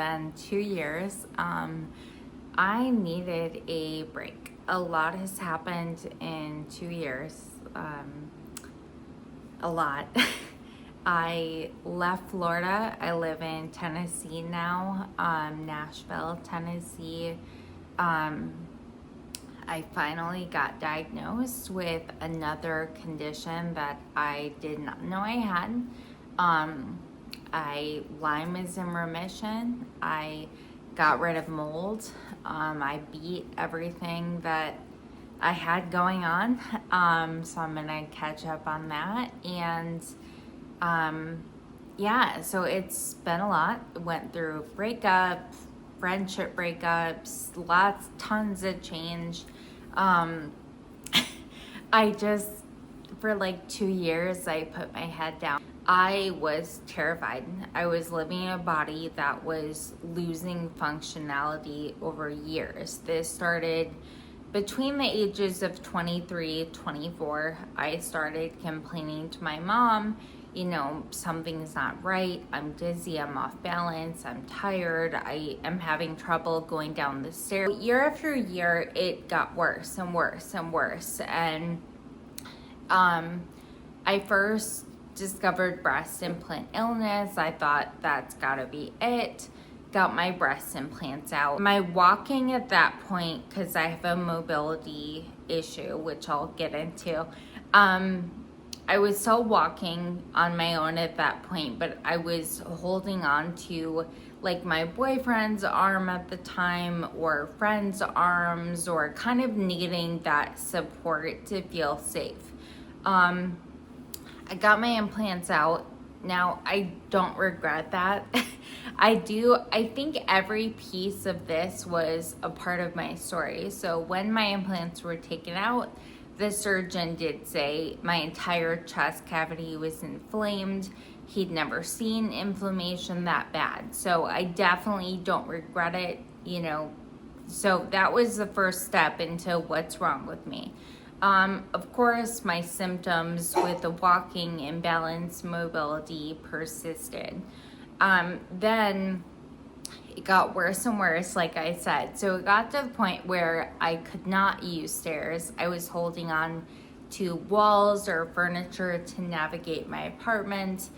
Been 2 years. I needed a break. A lot has happened in 2 years. A lot. I left Florida. I live in Tennessee now, Nashville, Tennessee. I finally got diagnosed with another condition that I did not know I had. Lyme is in remission. I got rid of mold. I beat everything that I had going on. So I'm gonna catch up on that. And yeah, so it's been a lot. Went through breakup, friendship breakups, tons of change. For like 2 years, I put my head down. I was terrified. I was living in a body that was losing functionality over years. This started between the ages of 23, 24. I started complaining to my mom, something's not right. I'm dizzy, I'm off balance, I'm tired, I am having trouble going down the stairs. Year after year, it got worse and worse and worse. And I first discovered breast implant illness. I thought that's gotta be it. Got my breast implants out. My walking at that point, because I have a mobility issue, which I'll get into, I was still walking on my own at that point, but I was holding on to like my boyfriend's arm at the time, or friends' arms, or kind of needing that support to feel safe. I got my implants out. Now, I don't regret that. I think every piece of this was a part of my story. So when my implants were taken out, the surgeon did say my entire chest cavity was inflamed. He'd never seen inflammation that bad. So I definitely don't regret it, So that was the first step into what's wrong with me. Of course, my symptoms with the walking, imbalance, mobility persisted. Then it got worse and worse, like I said. So it got to the point where I could not use stairs. I was holding on to walls or furniture to navigate my apartment.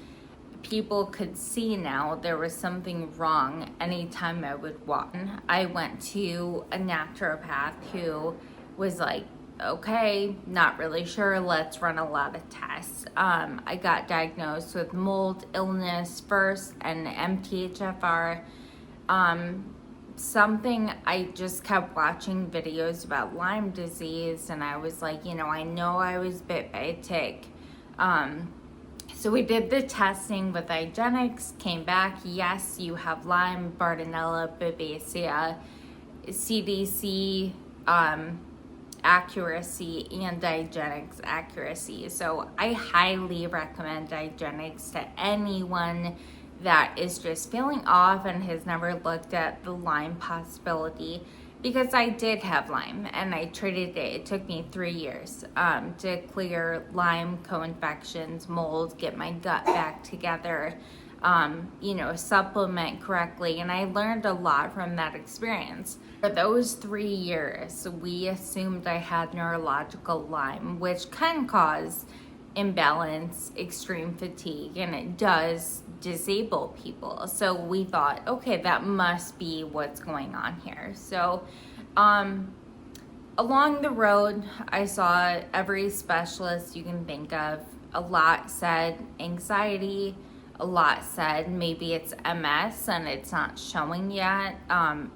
People could see now there was something wrong anytime I would walk. I went to a naturopath who was like, okay, not really sure, let's run a lot of tests. I got diagnosed with mold illness first and MTHFR. I just kept watching videos about Lyme disease, and I was like, I know I was bit by a tick. So we did the testing with IGeneX, came back, yes, you have Lyme, Bartonella, Babesia, CDC, accuracy and IGeneX accuracy. So I highly recommend IGeneX to anyone that is just feeling off and has never looked at the Lyme possibility, because I did have Lyme and I treated it. It took me 3 years to clear Lyme, co-infections, mold, get my gut back together, supplement correctly. And I learned a lot from that experience. For those 3 years, we assumed I had neurological Lyme, which can cause imbalance, extreme fatigue, and it does disable people. So we thought, okay, that must be what's going on here. So along the road, I saw every specialist you can think of. A lot said anxiety, a lot said maybe it's MS and it's not showing yet on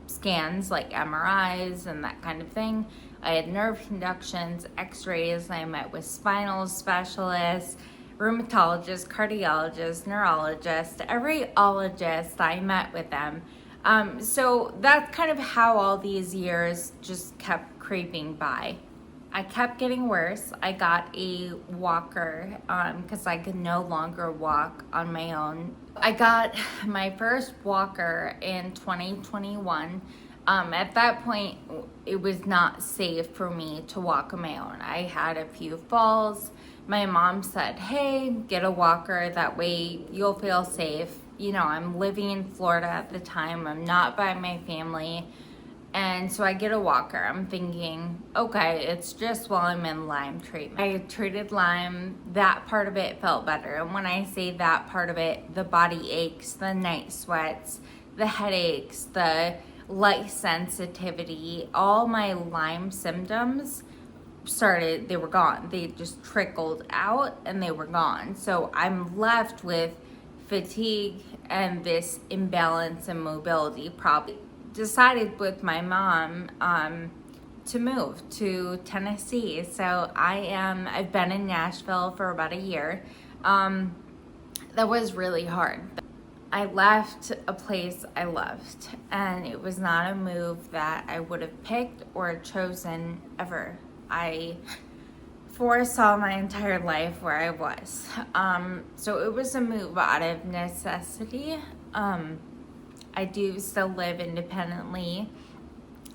scans like MRIs and that kind of thing. I had nerve conductions, x-rays. I met with spinal specialists, rheumatologists, cardiologists, neurologists, every ologist. I met with them. So that's kind of how all these years just kept creeping by. I kept getting worse. I got a walker because I could no longer walk on my own. I got my first walker in 2021. At that point, it was not safe for me to walk on my own. I had a few falls. My mom said, hey, get a walker. That way you'll feel safe. I'm living in Florida at the time. I'm not by my family. And so I get a walker. I'm thinking, okay, it's just while I'm in Lyme treatment. I treated Lyme. That part of it felt better. And when I say that part of it, the body aches, the night sweats, the headaches, the light sensitivity, all my Lyme symptoms they were gone. They just trickled out and they were gone. So I'm left with fatigue and this imbalance in mobility. Probably decided with my mom to move to Tennessee. So I've been in Nashville for about a year. That was really hard. I left a place I loved, and it was not a move that I would have picked or chosen ever. I foresaw my entire life where I was. So it was a move out of necessity. I do still live independently.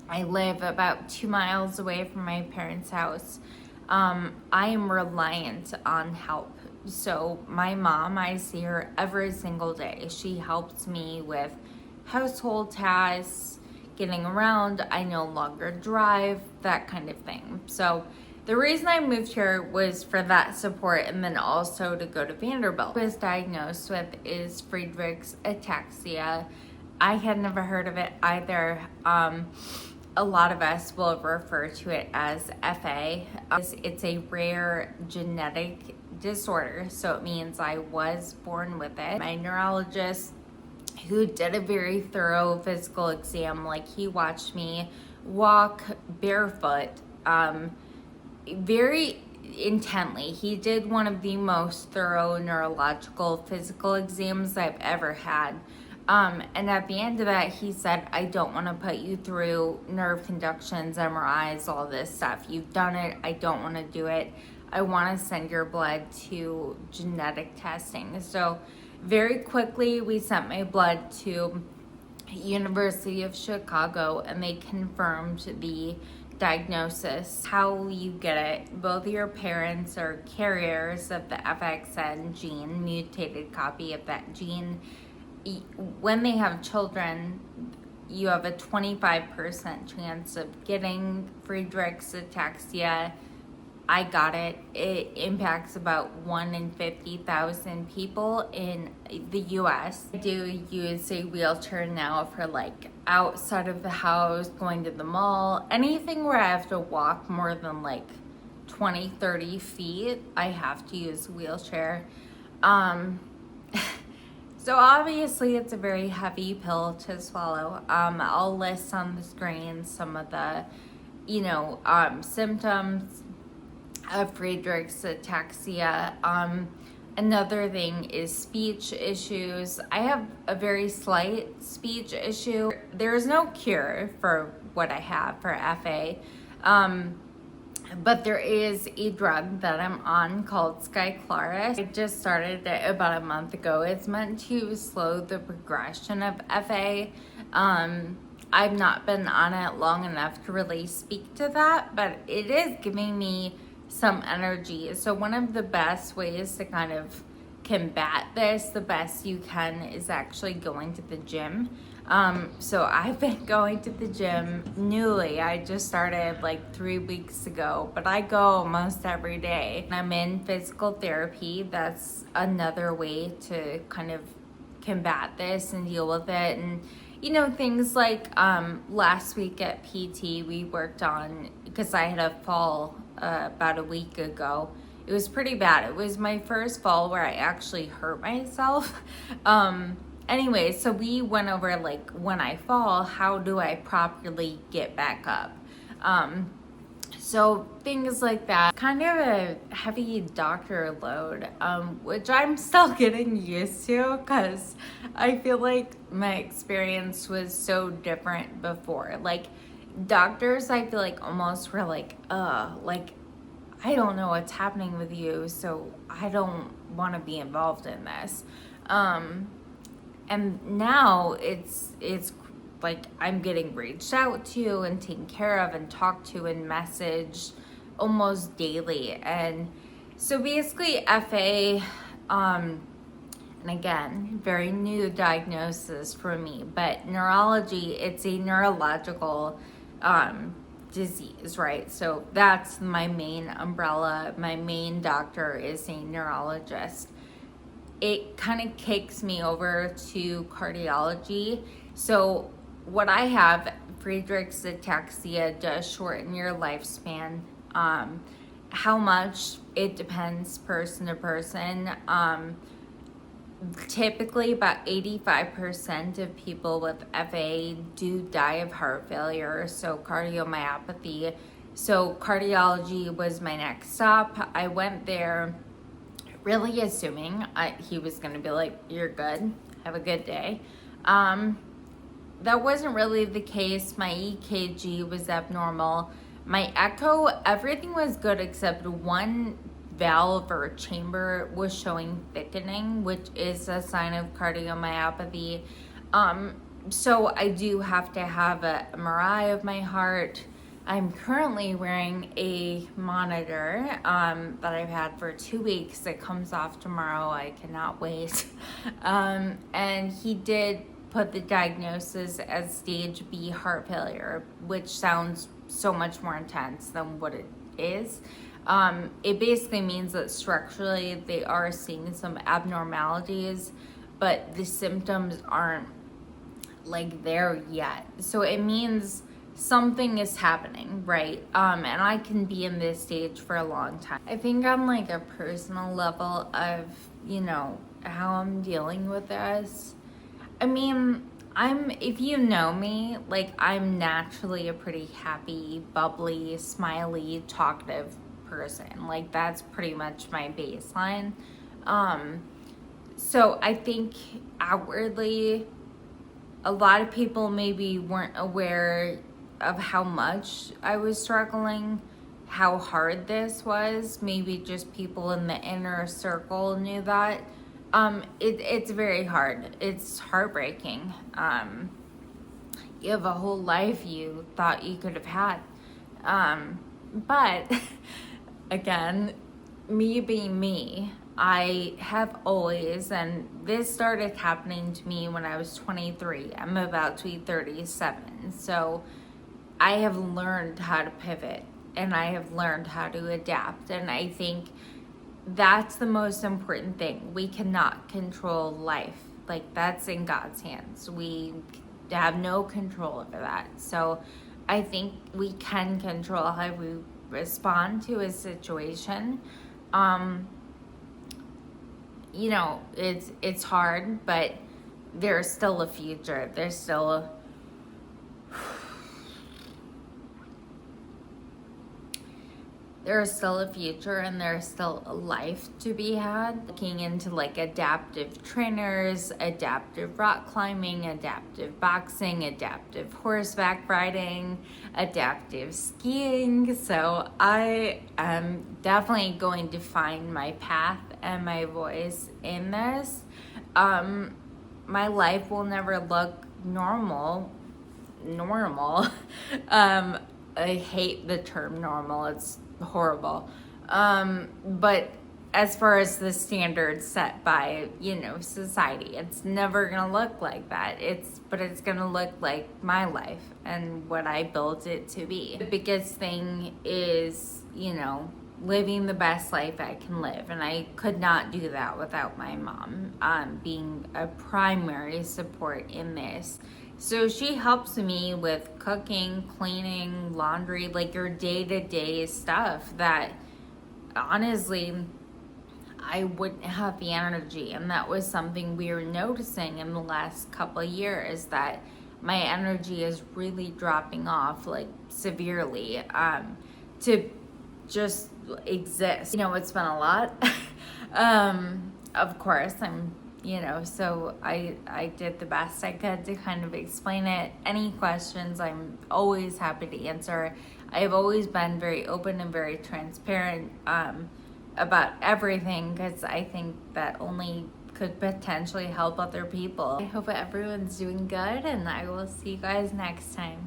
I live about 2 miles away from my parents' house. I am reliant on help. So my mom, I see her every single day. She helps me with household tasks, getting around. I no longer drive, that kind of thing. So the reason I moved here was for that support, and then also to go to Vanderbilt. What I was diagnosed with is Friedreich Ataxia. I had never heard of it either. A lot of us will refer to it as FA. It's a rare genetic disorder, so it means I was born with it. My neurologist, who did a very thorough physical exam, he watched me walk barefoot very intently. He did one of the most thorough neurological physical exams I've ever had. And at the end of that, he said, I don't want to put you through nerve conductions, MRIs, all this stuff. You've done it. I don't want to do it. I want to send your blood to genetic testing. So very quickly, we sent my blood to University of Chicago, and they confirmed the diagnosis. How you get it, both your parents are carriers of the FXN gene, mutated copy of that gene. When they have children, you have a 25% chance of getting Friedreich's ataxia. I got it. It impacts about 1 in 50,000 people in the US. I do use a wheelchair now for outside of the house, going to the mall, anything where I have to walk more than 20-30 feet, I have to use a wheelchair. So obviously it's a very heavy pill to swallow. I'll list on the screen some of the, symptoms of Friedreich's ataxia. Another thing is speech issues. I have a very slight speech issue. There is no cure for what I have for FA. But there is a drug that I'm on called Scoliosis. I just started it about a month ago. It's meant to slow the progression of FA. I've not been on it long enough to really speak to that, but it is giving me some energy. So one of the best ways to kind of combat this, the best you can, is actually going to the gym. So I've been going to the gym newly. I just started 3 weeks ago, but I go almost every day. I'm in physical therapy. That's another way to kind of combat this and deal with it. And things last week at PT, we worked on, because I had a fall about a week ago. It was pretty bad. It was my first fall where I actually hurt myself. Anyway, so we went over when I fall, how do I properly get back up? So things like that. Kind of a heavy doctor load, which I'm still getting used to, because I feel like my experience was so different before. Doctors, I feel almost were I don't know what's happening with you, so I don't want to be involved in this. And now it's I'm getting reached out to and taken care of and talked to and messaged almost daily. And so basically FA, And again, very new diagnosis for me, but neurology, it's a neurological disease, right? So that's my main umbrella. My main doctor is a neurologist. It kind of kicks me over to cardiology. So what I have, Friedreich Ataxia, does shorten your lifespan. How much, it depends person to person. Typically about 85% of people with FA do die of heart failure, so cardiomyopathy. So cardiology was my next stop. I went there really assuming he was going to be like, you're good, have a good day. That wasn't really the case. My EKG was abnormal. My echo, everything was good except one valve or chamber was showing thickening, which is a sign of cardiomyopathy. So I do have to have an MRI of my heart. I'm currently wearing a monitor that I've had for 2 weeks. It comes off tomorrow. I cannot wait. And he did put the diagnosis as stage B heart failure, which sounds so much more intense than what it is. It basically means that structurally they are seeing some abnormalities, but the symptoms aren't like there yet. So it means something is happening, right? And I can be in this stage for a long time. I think on like a personal level of, how I'm dealing with this, I mean, if you know me, like I'm naturally a pretty happy, bubbly, smiley, talkative person. Like that's pretty much my baseline. So I think outwardly, a lot of people maybe weren't aware of how much I was struggling, how hard this was. Maybe just people in the inner circle knew that. It's very hard. It's heartbreaking. You have a whole life you thought you could have had. But again, me being me, I have always, and this started happening to me when I was 23. I'm about to be 37. So I have learned how to pivot and I have learned how to adapt. And I think that's the most important thing. We cannot control life. Like that's in God's hands. We have no control over that. So I think we can control how we respond to a situation. It's hard, but there's still a future. There's still a future and there's still a life to be had. Looking into like adaptive trainers, adaptive rock climbing, adaptive boxing, adaptive horseback riding, adaptive skiing. So I am definitely going to find my path and my voice in this. My life will never look normal. I hate the term normal. It's horrible. But as far as the standards set by, society, it's never going to look like that. But it's going to look like my life and what I built it to be. The biggest thing is, living the best life I can live. And I could not do that without my mom, being a primary support in this. So she helps me with cooking, cleaning, laundry, like your day-to-day stuff that honestly, I wouldn't have the energy. And that was something we were noticing in the last couple of years, that my energy is really dropping off like severely, to just exist. It's been a lot. Of course, so I did the best I could to kind of explain it. Any questions, I'm always happy to answer. I've always been very open and very transparent about everything, because I think that only could potentially help other people. I hope everyone's doing good, and I will see you guys next time.